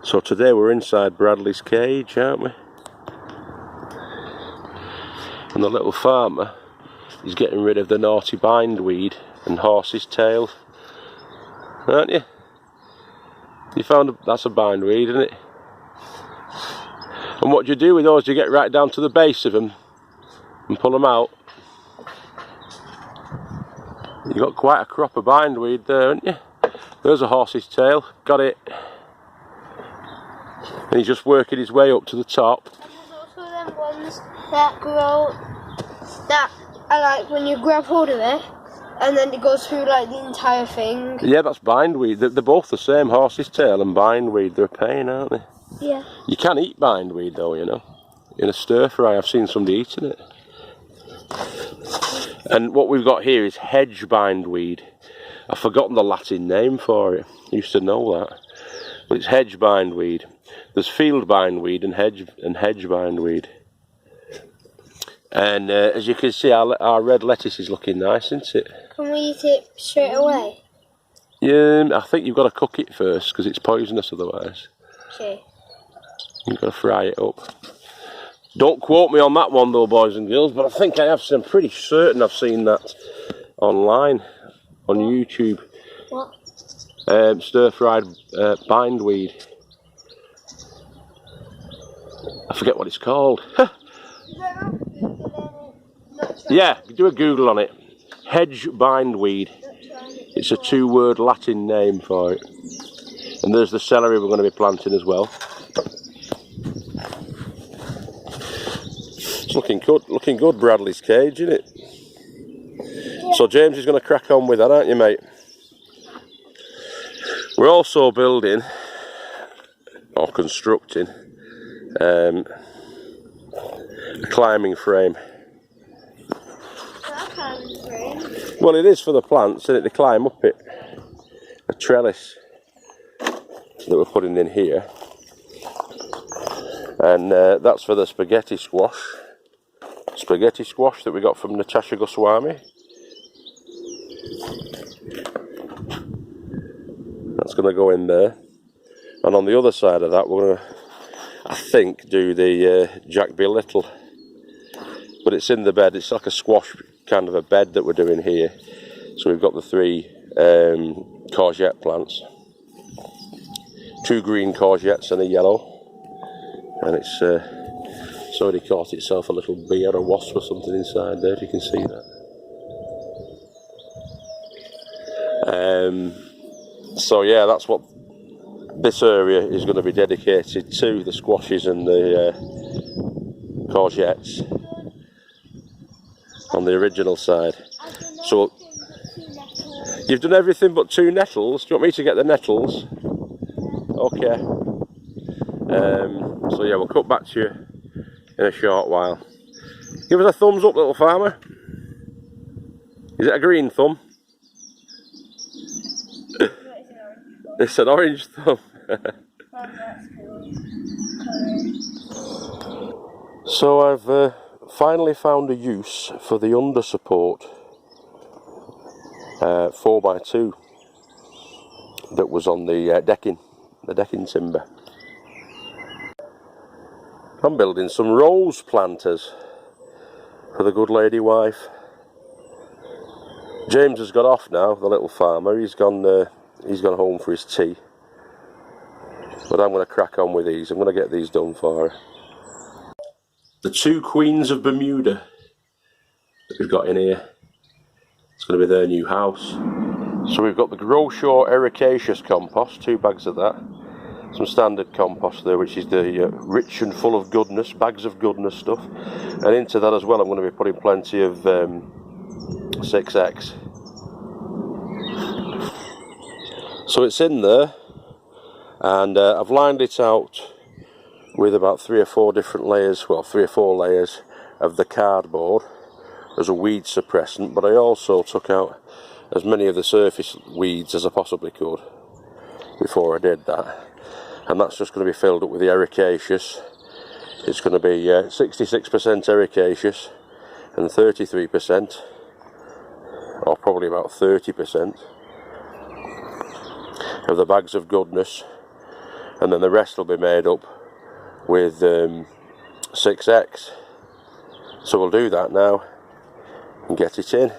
So today we're inside Bradley's cage, aren't we? And the little farmer is getting rid of the naughty bindweed and horse's tail. Aren't you? You found that's a bindweed, isn't it? And what do you do with those? You get right down to the base of them and pull them out. You've got quite a crop of bindweed there, haven't you? There's a horse's tail, got it. And he's just working his way up to the top. And there's also them ones that grow, that are like when you grab hold of it, and then it goes through like the entire thing. Yeah, that's bindweed. They're both the same, horse's tail and bindweed. They're a pain, aren't they? Yeah. You can eat bindweed though, you know. In a stir fry, I've seen somebody eating it. And what we've got here is hedge bindweed. I've forgotten the Latin name for it. I used to know that. But it's hedge bindweed. There's field bindweed and hedge bindweed. And as you can see, our red lettuce is looking nice, isn't it? Can we eat it straight away? Yeah, I think you've got to cook it first because it's poisonous otherwise. Okay. You've got to fry it up. Don't quote me on that one though, boys and girls, but I think I have. I'm pretty certain I've seen that online on YouTube. What? Stir-fried bindweed. I forget what it's called. Yeah, do a Google on it. Hedge bindweed. It's a two-word Latin name for it. And there's the celery we're going to be planting as well. It's looking good, Bradley's cage, isn't it? Yeah. So James is going to crack on with that, aren't you, mate? We're also building, or constructing, a climbing frame. Well, it is for the plants, isn't it? They climb up it. A trellis that we're putting in here. And that's for the spaghetti squash. Spaghetti squash that we got from Natasha Goswami. That's going to go in there. And on the other side of that, we're going to, I think, do the Jack Be Little. But it's in the bed. It's like a squash kind of a bed that we're doing here. So we've got the 3 courgette plants. 2 green courgettes and a yellow. And it's already caught itself a little bee or a wasp or something inside there, if you can see that. So yeah, that's what this area is going to be dedicated to, the squashes and the courgettes on the original side. So you've done everything but 2 nettles. Do you want me to get the nettles? Okay. So yeah, we'll cut back to you in a short while. Give us a thumbs up, little farmer. Is it a green thumb? It's an orange thumb. So I've finally found a use for the under support 4x2 that was on the decking timber. I'm building some rose planters for the good lady wife. James has got off now, the little farmer. He's gone home for his tea. But I'm going to crack on with these. I'm going to get these done for her. The 2 queens of Bermuda that we've got in here. It's going to be their new house. So we've got the Groshaw Ericaceous compost, 2 bags of that. Some standard compost there, which is the rich and full of goodness, bags of goodness stuff. And into that as well, I'm going to be putting plenty of 6X. So it's in there, and I've lined it out with about 3 or 4 different layers, well, 3 or 4 layers of the cardboard as a weed suppressant, but I also took out as many of the surface weeds as I possibly could before I did that. And that's just going to be filled up with the ericaceous. It's going to be 66% ericaceous and 33%, or probably about 30%, of the bags of goodness. and then the rest will be made up with 6X. So we'll do that now and get it in.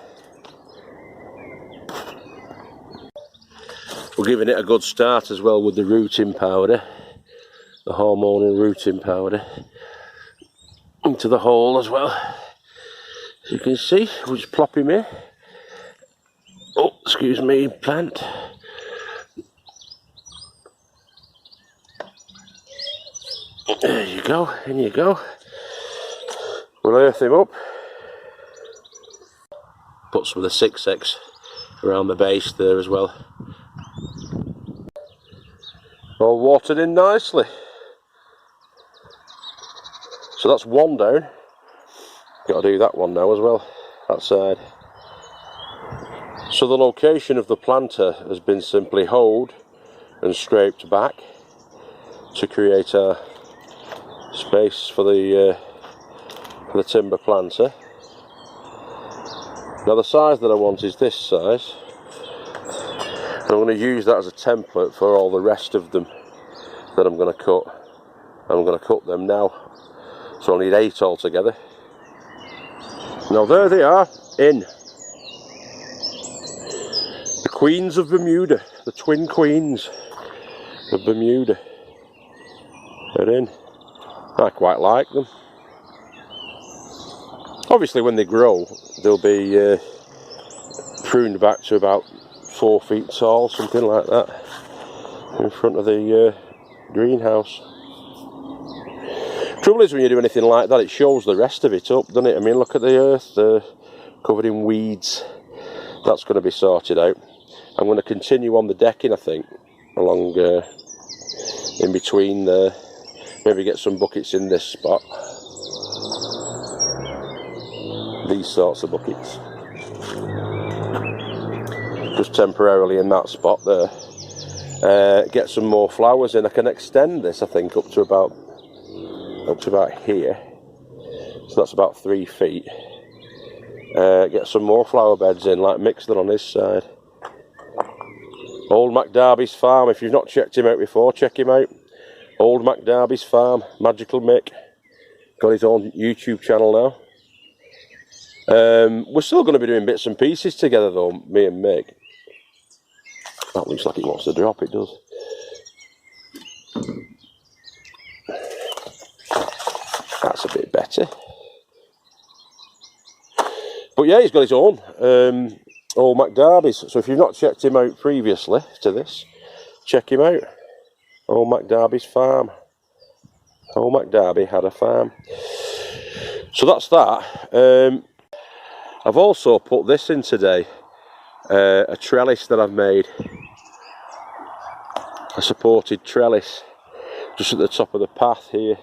We're giving it a good start as well with the rooting powder, the hormonal rooting powder, into the hole as well. As you can see, we'll just plop him in. Oh, excuse me, plant. There you go, in you go. We'll earth him up. Put some of the 6X around the base there as well. All watered in nicely. So that's one down. Got to do that one now as well, that side. So the location of the planter has been simply hoed and scraped back to create a space for the timber planter. Now the size that I want is this size, and I'm going to use that as a template for all the rest of them that I'm going to cut. I'm going to cut them now, so I'll need 8 altogether. Now there they are, in. The Queens of Bermuda, the twin queens of Bermuda. They're in. I quite like them. Obviously when they grow they'll be pruned back to about 4 feet tall, something like that, in front of the greenhouse. Trouble is, when you do anything like that, it shows the rest of it up, doesn't it? I mean, look at the earth, covered in weeds. That's going to be sorted out. I'm going to continue on the decking, I think, along in between there. Maybe get some buckets in this spot. These sorts of buckets. Just temporarily in that spot there. Get some more flowers in. I can extend this, I think, up to about here. So that's about 3 feet. Get some more flower beds in, like Mixler on this side. Old MacDarby's Farm. If you've not checked him out before, check him out. Old MacDarby's Farm, Magical Mick. Got his own YouTube channel now. We're still going to be doing bits and pieces together though, me and Mick. That looks like it wants to drop, it does. That's a bit better. But yeah, he's got his own, Old MacDarby's. So if you've not checked him out previously to this, check him out. Old MacDarby's Farm. Old MacDarby had a farm. So that's that. I've also put this in today, a trellis that I've made. A supported trellis, just at the top of the path here.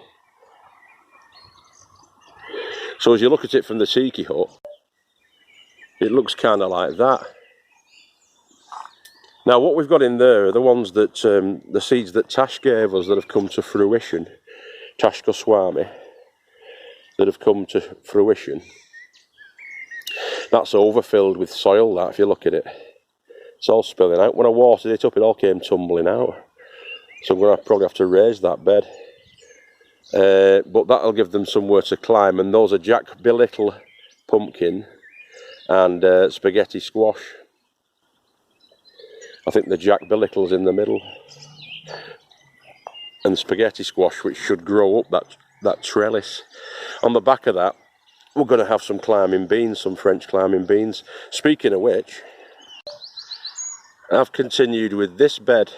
So as you look at it from the tiki hut, it looks kind of like that. Now what we've got in there are the ones that, the seeds that Tash gave us that have come to fruition. Tash Goswami, that have come to fruition. That's overfilled with soil, that, if you look at it. It's all spilling out. When I watered it up, it all came tumbling out. So I'm going to probably have to raise that bed. But that'll give them somewhere to climb. And those are Jack Belittle pumpkin and spaghetti squash. I think the Jack Belittle's in the middle. And the spaghetti squash, which should grow up that trellis. On the back of that, we're going to have some climbing beans, some French climbing beans. Speaking of which, I've continued with this bed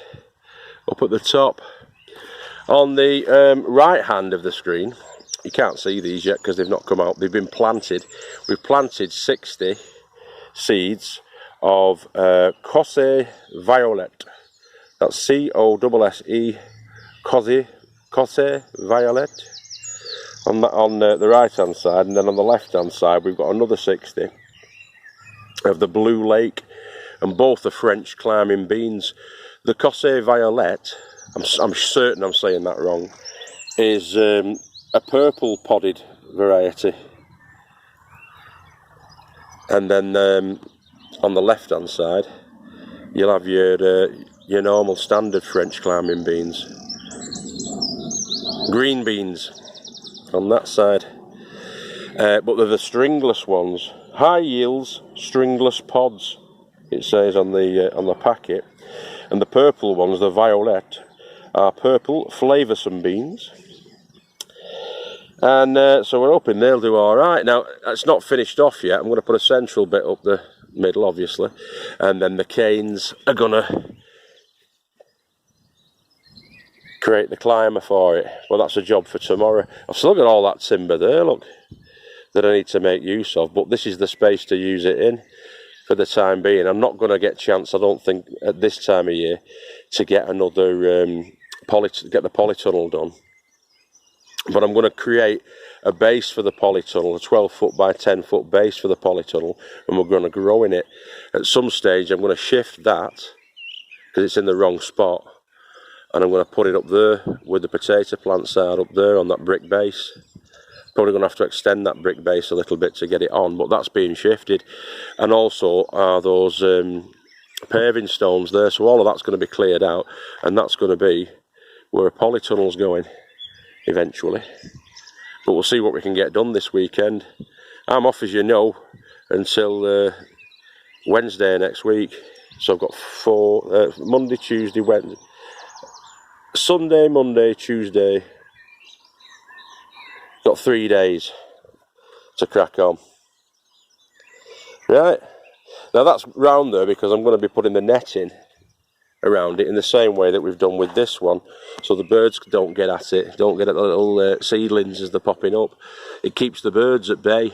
up at the top. On the right hand of the screen, you can't see these yet because they've not come out. They've been planted. We've planted 60 seeds of Cosse Violet. That's C-O-S-S-E, Cosse Violet. On the right hand side, and then on the left hand side we've got another 60 of the Blue Lake, and both are French climbing beans. The Cosse Violet, I'm certain I'm saying that wrong, is a purple podded variety, and then on the left hand side you'll have your normal standard French climbing beans. green beans on that side. But they're the stringless ones. High yields, stringless pods, it says on the packet. And the purple ones, the violet, are purple flavoursome beans. And so we're hoping they'll do alright. Now, it's not finished off yet. I'm going to put a central bit up the middle, obviously. And then the canes are going to create the climber for it. Well, that's a job for tomorrow. I've still got all that timber there, look, that I need to make use of. But this is the space to use it in for the time being. I'm not going to get a chance, I don't think, at this time of year, to get another get the polytunnel done. But I'm going to create a base for the polytunnel, a 12-foot by 10-foot base for the polytunnel, and we're going to grow in it. At some stage, I'm going to shift that, because it's in the wrong spot, and I'm going to put it up there with the potato plants are up there on that brick base. Probably going to have to extend that brick base a little bit to get it on, but that's being shifted. And also are those paving stones there, so all of that's going to be cleared out, and that's going to be where a polytunnel's going eventually. But we'll see what we can get done this weekend. I'm off, as you know, until Wednesday next week. So I've got Monday, Tuesday, Wednesday, Sunday, Monday, Tuesday. Got 3 days to crack on. Right, now that's round there because I'm going to be putting the netting around it in the same way that we've done with this one, so the birds don't get at it, don't get at the little seedlings as they're popping up. It keeps the birds at bay. It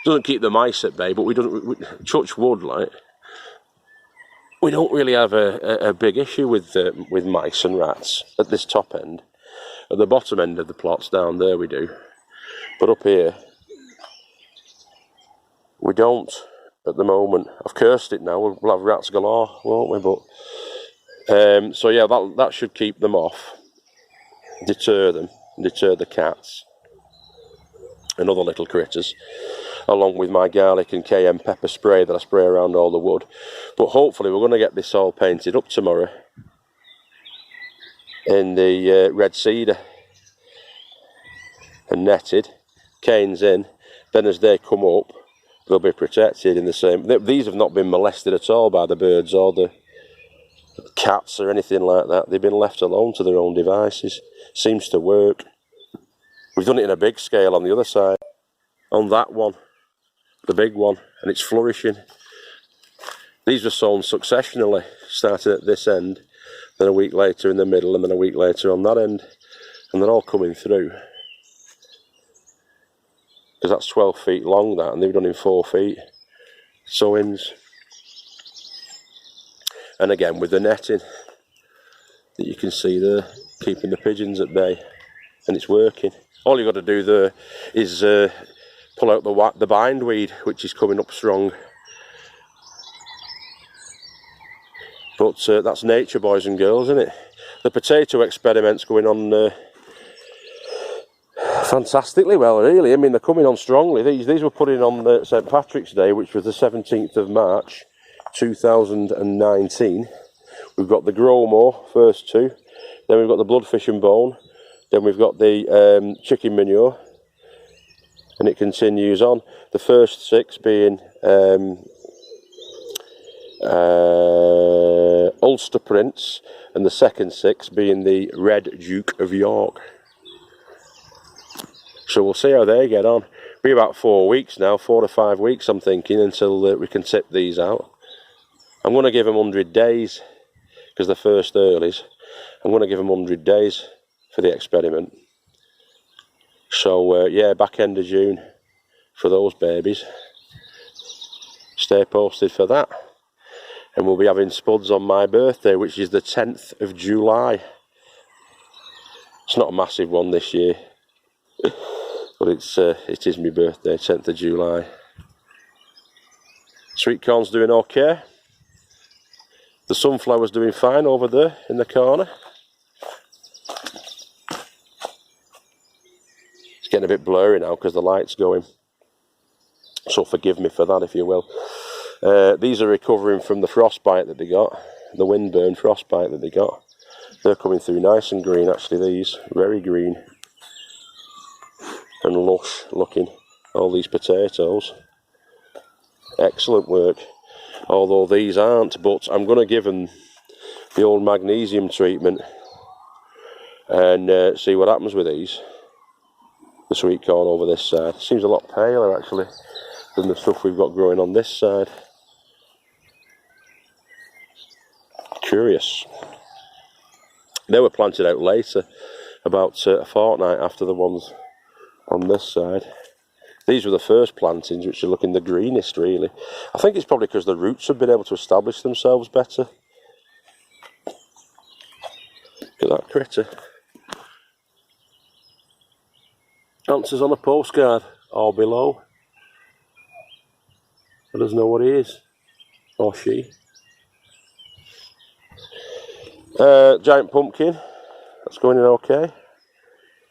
doesn't keep the mice at bay, but we touch wood, like, we don't really have a big issue with mice and rats at this top end. At the bottom end of the plots down there we do, but up here we don't at the moment. I've cursed it now, we'll have rats galore, won't we? But so yeah, that should keep them off, deter them, deter the cats and other little critters, along with my garlic and cayenne pepper spray that I spray around all the wood. But hopefully we're going to get this all painted up tomorrow in the red cedar and netted, canes in. Then as they come up, they'll be protected in the same. These have not been molested at all by the birds or the cats or anything like that. They've been left alone to their own devices. Seems to work. We've done it in a big scale on the other side, on that one, the big one, and it's flourishing. These were sown successionally, starting at this end, then a week later in the middle, and then a week later on that end, and they're all coming through. Because that's 12 feet long, that, and they've done in 4 feet sowings. And again with the netting that you can see there, keeping the pigeons at bay, and it's working. All you've got to do there is pull out the bindweed, which is coming up strong. But that's nature, boys and girls, isn't it? The potato experiment's going on fantastically well, really. I mean, they're coming on strongly. These were put in on St Patrick's Day, which was the 17th of March 2019. We've got the Gromo, first two, then we've got the bloodfish and bone, then we've got the chicken manure, and it continues on. The first 6 being Ulster Prince, and the second 6 being the Red Duke of York. So we'll see how they get on. Be about 4 weeks now, 4 to 5 weeks I'm thinking, until we can tip these out. I'm going to give them 100 days, because they're first earlies. I'm going to give them 100 days for the experiment. So yeah, back end of June for those babies. Stay posted for that. And we'll be having spuds on my birthday, which is the 10th of July. It's not a massive one this year, but it is my birthday, 10th of July. Sweet corn's doing okay. The sunflower's doing fine over there in the corner. It's getting a bit blurry now because the light's going, so forgive me for that if you will. These are recovering from the frostbite that they got, the windburn frostbite that they got. They're coming through nice and green actually, these. Very green. And lush looking. All these potatoes. Excellent work. Although these aren't, but I'm going to give them the old magnesium treatment and see what happens with these. The sweet corn over this side. Seems a lot paler actually than the stuff we've got growing on this side. Curious. They were planted out later, about a fortnight after the ones on this side. These were the first plantings, which are looking the greenest really. I think it's probably because the roots have been able to establish themselves better. Look at that critter. Answers on a postcard or below. Let us know what he is, or she. Giant pumpkin, that's going in okay.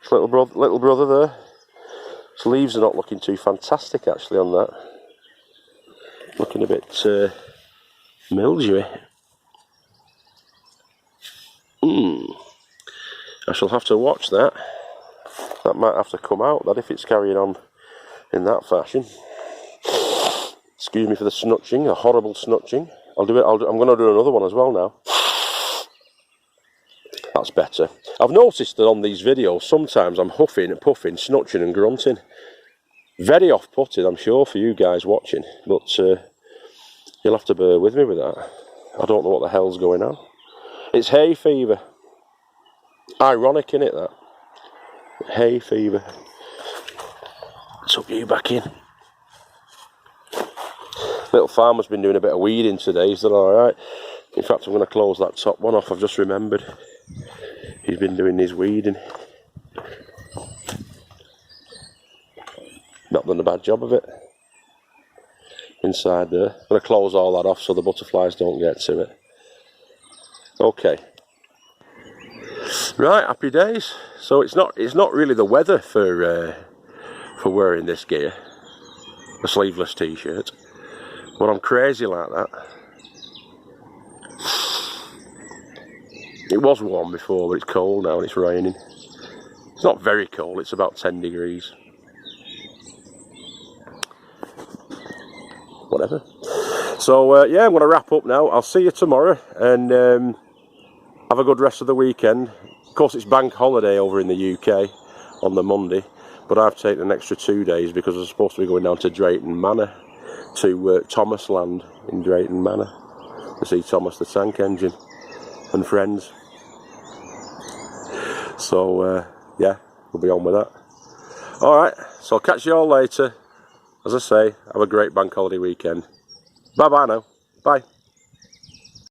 It's little brother there. His leaves are not looking too fantastic actually on that. Looking a bit mildewy. I shall have to watch that. That might have to come out, that, if it's carrying on in that fashion. Excuse me for the snutching, a horrible snutching. I'll do it. I'm going to do another one as well now. That's better. I've noticed that on these videos sometimes I'm huffing and puffing, snutching and grunting. Very off-putting, I'm sure, for you guys watching, but you'll have to bear with me with that. I don't know what the hell's going on. It's hay fever. Ironic, innit, that? Hay fever. Let's hook you back in. Little farmer's been doing a bit of weeding today. Is that alright? In fact, I'm going to close that top one off. I've just remembered. He's been doing his weeding. Not done a bad job of it. Inside there. I'm going to close all that off so the butterflies don't get to it. Okay. Right, happy days. So it's not really the weather for wearing this gear, a sleeveless t-shirt, but I'm crazy like that. It was warm before, but it's cold now and it's raining. It's not very cold, it's about 10 degrees. Whatever. So yeah, I'm going to wrap up now. I'll see you tomorrow and have a good rest of the weekend. Of course, it's bank holiday over in the UK on the Monday, but I've taken an extra 2 days because I'm supposed to be going down to Drayton Manor, to Thomas Land in Drayton Manor, to see Thomas the Tank Engine and friends. So yeah, we'll be on with that. Alright, so I'll catch you all later. As I say, have a great bank holiday weekend. Bye bye now. Bye.